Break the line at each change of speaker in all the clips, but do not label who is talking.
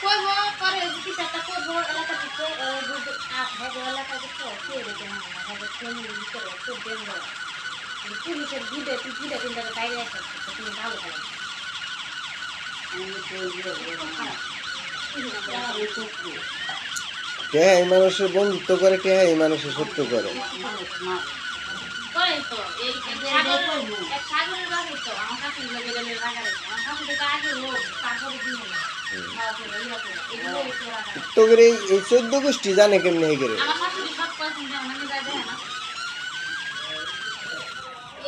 করবো পরে কিছু একটা করবো এলাকা থেকে এলাকা থেকে পুলিশের গুদে তুই গুদে তিনটা বাইরে আসছে তুমি ভালো
কে এই মানুষের বন্ধুত্ব করে, কে এই মানুষের শত্রু করে?
তো এই সাগরের বাকি তো আমার কাছে লেগে রাখা রয়েছে আমার কাছে থেকে আগে লোক তারপরে দিন
তোদের এই 14 গোষ্ঠী জানে কেমনে হে করে?
আমার শাশুড়ি সব পয়সা দেয় না যায় দেয় না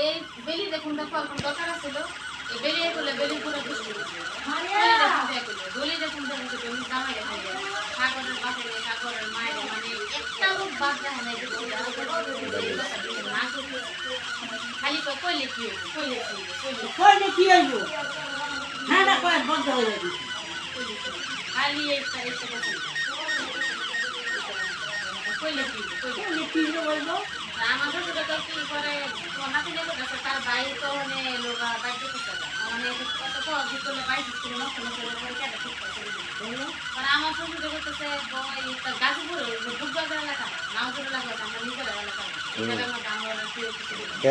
এই বেলি দেখুন দেখো এখন দরকার ছিল এই বেলি বলে বেলি পুরো দুষ্টু দলি দেখুন দেখুন তুমি জামাই দেখা যায় সাগরের পাশে সাগরের মায়ের মানে একটা লোক বাদ যায় না খালি কইলে কি হইব কইলে কি হইব হ্যাঁ না কয় বন্ধ হয়ে যাবে খালি এইটা এইটা কইলে কি হইব আমার শ্বশুর তো কি করে নাতি দেখো তার ভাই তো মানে লোক বাইরে করতে মানে কত কি করলে বাইরে ছিল না কোনো করে কেটে ঠিক করে আর আমার শ্বশুর করতেছে গাজীপুরে বুকবাজার এলাকা নামপুর এলাকা আমরা নিজের এলাকা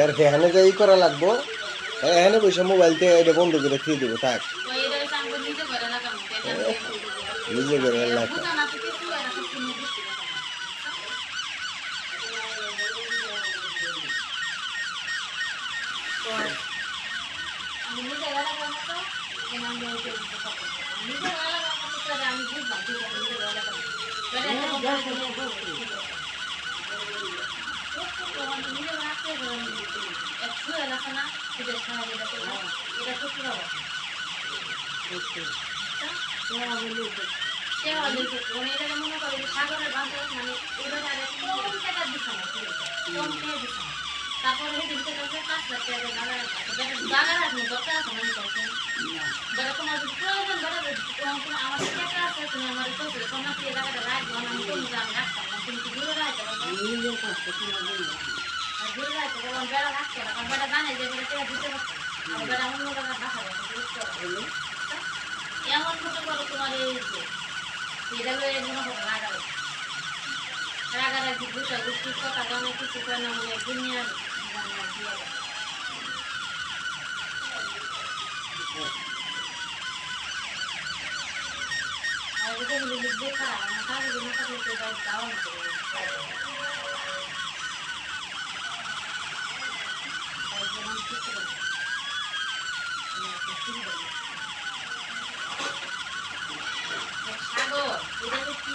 এর হেহানে যাই করা লাগবো, এখানে বসে মোবাইল থেকে এটা বন্ধ করে দিয়ে দেবো থাক। নিজে করে এলাকা
মনে করে সাগরের বাঁধ মানে এবারে আর কম টাকা দিচ্ছে না কম টাকা দিচ্ছে না তারপরে দিতে কাছে 5 লাখ টাকা জায়গা রাখুন দরকার আছে মানে করছেন বেটা তোমার যদি প্রয়োজন বেটা আমার টাকা আছে তুমি আমার তো কোনো কি জায়গাটা রাখবো না আমি তুমি আমি রাখতাম না তুমি দূরে রাখতে পারবে নিজের কাছে তোমার জন্য আর দূরে রাখতে বললাম বেটা রাখতে না কারণ বেটা জানে যে বেটা টাকা দিতে পারছে আর বেটা অন্য জায়গায় বাসা যাচ্ছে এমন মতো করো তোমার এই যে এটা লয়ে মনে হয় রাগারাগি দুটা গোষ্ঠীর কথা জানে কিছু করে না মানে দুনিয়ার আর এটা হলো দেখা আমার কাছে না থাকলে যাওয়া সাগর এটা কি